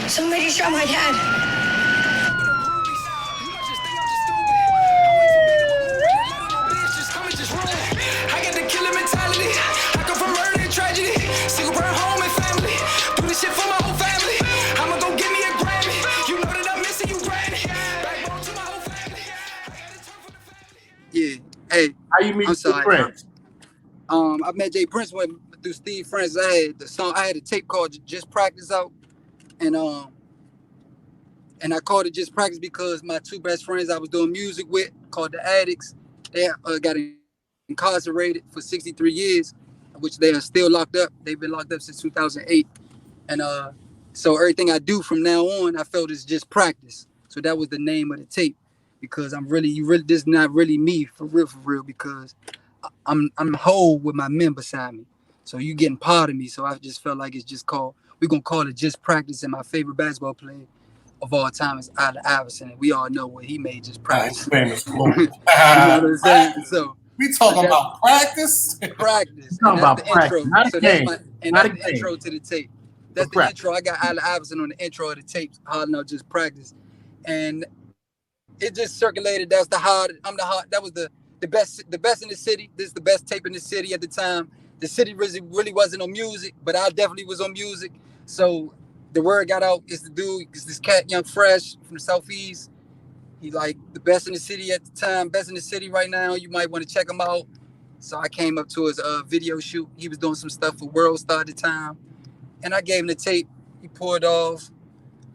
Somebody shot my dad. I get the killer mentality. I come from murder and tragedy. Single burn home and family. Do this shit for my whole family. I'ma go get me a Grammy. You know that I'm missing you, Granny. Backbone to my whole family. I got this turn for the family. Yeah. Hey. How you meet I'm sorry. Prince? I met Jay Prince went through Steve Friends. I had a tape called Just Practice out, and I called it Just Practice because my two best friends I was doing music with, called the Addicts, they got incarcerated for 63 years, which they are still locked up. They've been locked up since 2008, and so everything I do from now on, I felt is just practice. So that was the name of the tape, because this is not really me for real, because I'm whole with my men beside me. So you getting part of me. So I just felt like we're gonna call it Just Practice. And my favorite basketball player of all time is Allen Iverson, and we all know what he made Just Practice. Famous. You know what I'm saying? So we talking about practice. Practice. And that's the intro. So that's the intro to the tape. That's the intro. I got Allen Iverson on the intro of the tape, hollering out Just Practice. And it just circulated. That's the hard. That was the best in the city. This is the best tape in the city at the time. The city really wasn't on music, but I definitely was on music. So the word got out. It's this cat, Young Fresh from the Southeast. He like the best in the city at the time, best in the city right now. You might want to check him out. So I came up to his video shoot. He was doing some stuff for World Star at the time. And I gave him the tape. He pulled off.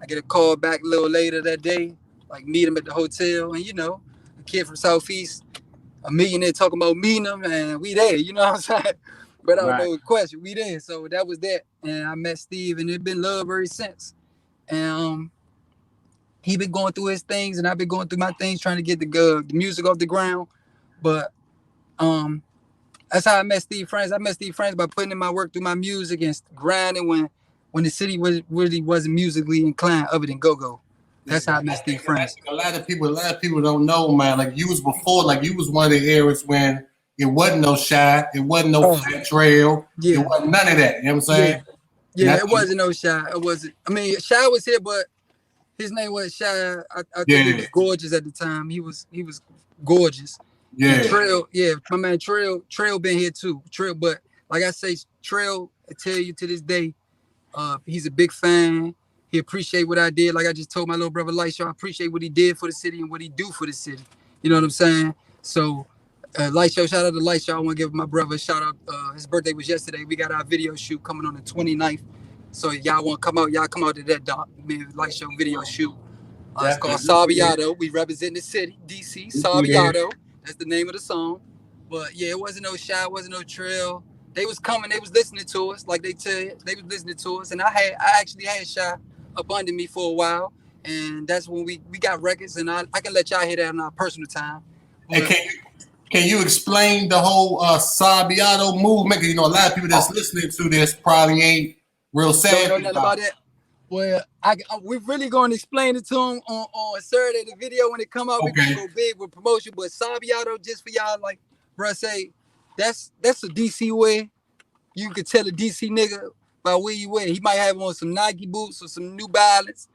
I get a call back a little later that day, like meet him at the hotel. And a kid from Southeast, a millionaire talking about meeting him, and we there, you know what I'm saying? Without no question, we there. So that was that. And I met Steve, and it's been love ever since. And he been going through his things, and I've been going through my things, trying to get the music off the ground. But that's how I met Steve Friends. I met Steve Friends by putting in my work through my music and grinding when the city really wasn't musically inclined other than go-go. That's how I met Steve Friends. A lot of people don't know, man. Like you was before, like you was one of the eras when it wasn't no Shy, it wasn't no Fat Trail, it wasn't none of that. You know what I'm saying? Yeah, it wasn't no Shy. It wasn't. I mean, Shy was here, but his name wasn't Shy. I think he was gorgeous at the time. He was gorgeous. Yeah. And Trail, my man Trail been here too. Trail, but like I say, Trail, I tell you to this day, he's a big fan. He appreciate what I did. Like I just told my little brother Lightshow, I appreciate what he did for the city and what he do for the city. You know what I'm saying? So Lightshow, shout out to Lightshow. I want to give my brother a shout out. His birthday was yesterday. We got our video shoot coming on the 29th. So y'all want to come out, y'all come out to that Lightshow video shoot. It's called Sabiato. We represent the city, DC, Sabiato. That's the name of the song. But yeah, it wasn't no Shy, it wasn't no Trail. They was coming, they was listening to us, like they tell you. They was listening to us. And I actually had Shy up under me for a while, and that's when we got records, and I can let y'all hear that on our personal time. And can you explain the whole Sabiato movement? Because a lot of people that's listening to this probably ain't real sad don't know about that. Well, we're really going to explain it to them on Saturday, the video when it come out. We're gonna go big with promotion, but Sabiato, just for y'all, like bruh say, that's a DC way. You could tell a DC nigga by where you wear. He might have on some Nike boots or some New Balance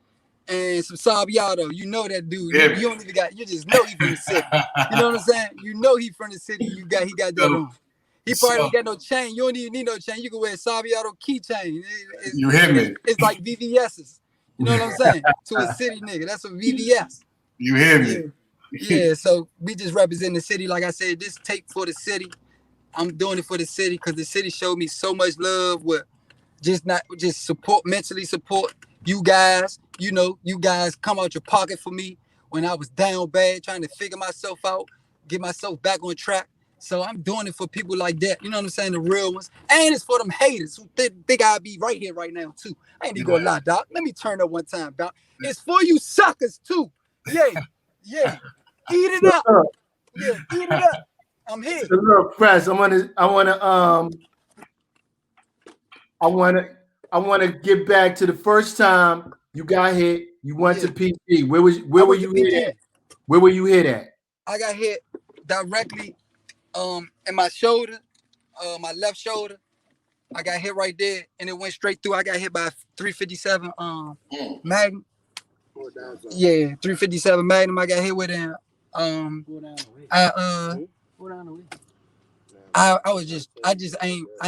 and some Sabiato. You know that dude. You don't even you just know he from the city. You know what I'm saying? You know he from the city. He got that on. He probably don't got no chain. You don't even need no chain. You can wear a Sabiato keychain. You hear me? It's like VVS's. You know what I'm saying? To a city nigga. That's a VVS. You hear me? Yeah, so we just represent the city. Like I said, this tape for the city. I'm doing it for the city because the city showed me so much love with just support, mentally support you guys. You guys come out your pocket for me when I was down bad, trying to figure myself out, get myself back on track. So I'm doing it for people like that. You know what I'm saying? The real ones. And it's for them haters who think I'll be right here right now too. I ain't even gonna lie, Doc. Let me turn up one time, Doc. It's for you suckers too. Yeah. Eat it up. Yeah, eat it up. I'm here. So look, Fresh, I wanna get back to the first time you got hit. You went to PT. Where were you hit at? Where were you hit at? I got hit directly in my shoulder, my left shoulder. I got hit right there, and it went straight through. I got hit by 357 Magnum. Yeah, 357 Magnum. I got hit with it. I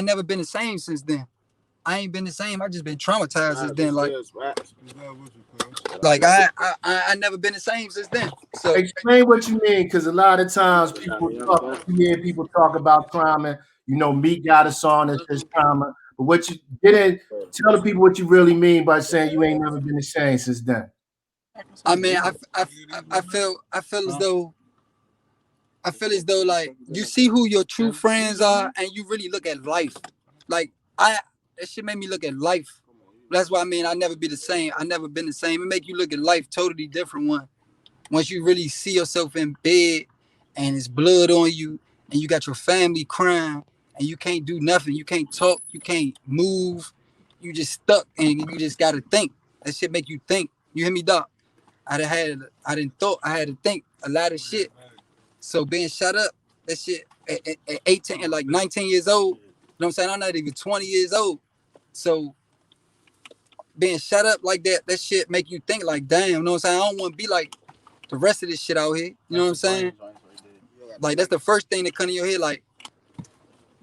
never been the same since then. I ain't been the same. I just been traumatized since then. Like I never been the same since then. So explain what you mean, because a lot of times you hear people talk about trauma. You know, Meek got a song that says trauma, but what you didn't tell the people what you really mean by saying you ain't never been the same since then. I mean, I feel as though like you see who your true friends are, and you really look at life. Like that shit made me look at life. That's why I mean I never be the same. I never been the same. It make you look at life totally different once you really see yourself in bed and it's blood on you and you got your family crying and you can't do nothing. You can't talk. You can't move. You just stuck and you just gotta think. That shit make you think. You hear me, doc? I had to think a lot of shit. So being shot up, that shit at 18 and like 19 years old, you know what I'm saying? I'm not even 20 years old. So being shut up like that shit make you think like, damn, you know what I'm saying? I don't want to be like the rest of this shit out here. You know what I'm saying? Like that's the first thing that come in your head, like,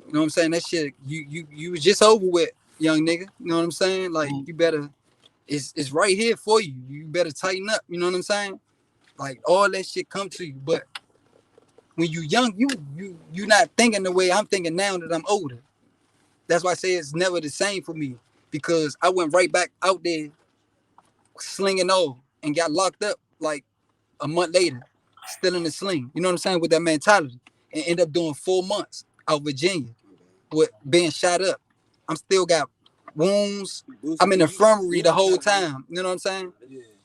you know what I'm saying? That shit, you was just over with, young nigga. You know what I'm saying? Like you better, it's right here for you. You better tighten up. You know what I'm saying? Like all that shit come to you, but when you young, you not thinking the way I'm thinking now that I'm older. That's why I say it's never the same for me, because I went right back out there slinging all and got locked up like a month later, still in the sling. You know what I'm saying? With that mentality, and end up doing 4 months out Virginia with being shot up. I'm still got wounds. I'm in the infirmary the whole time. You know what I'm saying?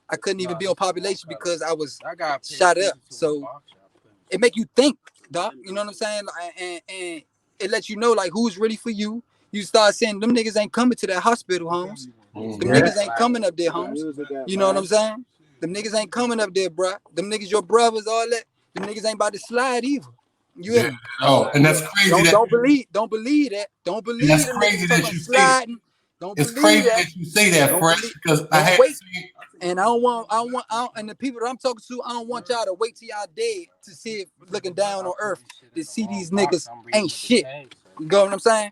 I couldn't even be on population because I got shot up. So it make you think, doc. You know what I'm saying? And it lets you know like who's really for you. You start saying them niggas ain't coming to that hospital, Holmes. Them niggas ain't coming up there, Holmes. You know what I'm saying? Them niggas ain't coming up there, bruh. Them niggas your brothers, all that. Them niggas ain't about to slide either. You hear me? Oh, and that's crazy. Don't believe that. Don't believe that's them crazy niggas that you sliding. say. It's crazy that you say that, Fresh, because I had to see. And and the people that I'm talking to, I don't want y'all to wait till y'all dead to see it, looking down on earth to see these niggas ain't shit. You know what I'm saying?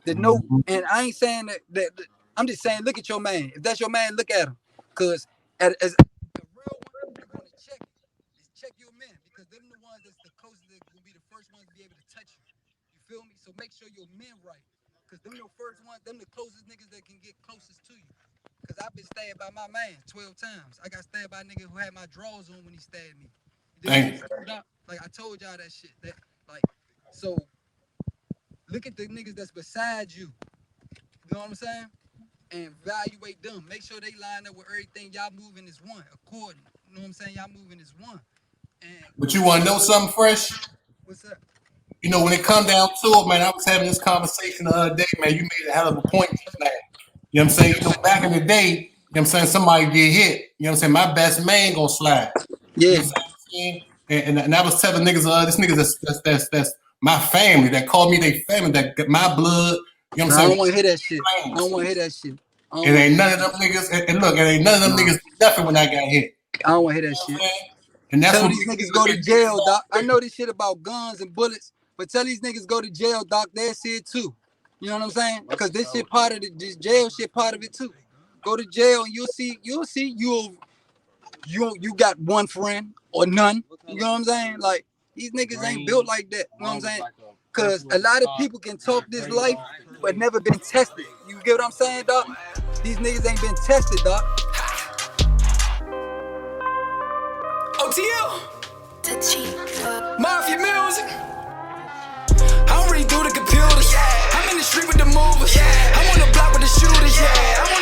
And I ain't saying that I'm just saying, look at your man. If that's your man, look at him. Cause as a real one, you're gonna check your men, because them the ones that's the closest, that will be the first ones to be able to touch you. You feel me? So make sure your men right. Cause them the first ones, them the closest niggas that can get closest to you. Cause I've been stabbed by my man 12 times. I got stabbed by a nigga who had my drawers on when he stabbed me. Like I told y'all that shit. So look at the niggas that's beside you. You know what I'm saying? And evaluate them. Make sure they line up with everything. Y'all moving as one, according. You know what I'm saying? Y'all moving as one. But you want to know something, Fresh? What's up? You know, when it come down to it, man, I was having this conversation the other day, man. You made a hell of a point just now. You know what I'm saying? You know, back in the day, you know what I'm saying, somebody get hit. You know what I'm saying? My best man gonna slide. Yeah. You know what I'm saying? And I was telling niggas, this niggas that's my family, that call me their family, that got my blood. You know what I'm saying? I don't want to hear that shit. I don't want to hear that shit. It ain't none of them niggas. And look, it ain't none of them niggas nothing when I got hit. I don't want to hear that shit. And that's tell what these niggas go to jail, doc. I know this shit about guns and bullets, but tell these niggas go to jail, doc. They'll see it too. You know what I'm saying? Because this shit part of this jail shit part of it too. Go to jail and you'll see you got one friend or none. You know what I'm saying? Like these niggas ain't built like that. You know what I'm saying? Because a lot of people can talk this life, but never been tested. You get what I'm saying, doc? These niggas ain't been tested, doc. OTL, Mafia Music. I don't really do the computers. I'm in the street with the movers. I'm on the block with the shooters. I'm on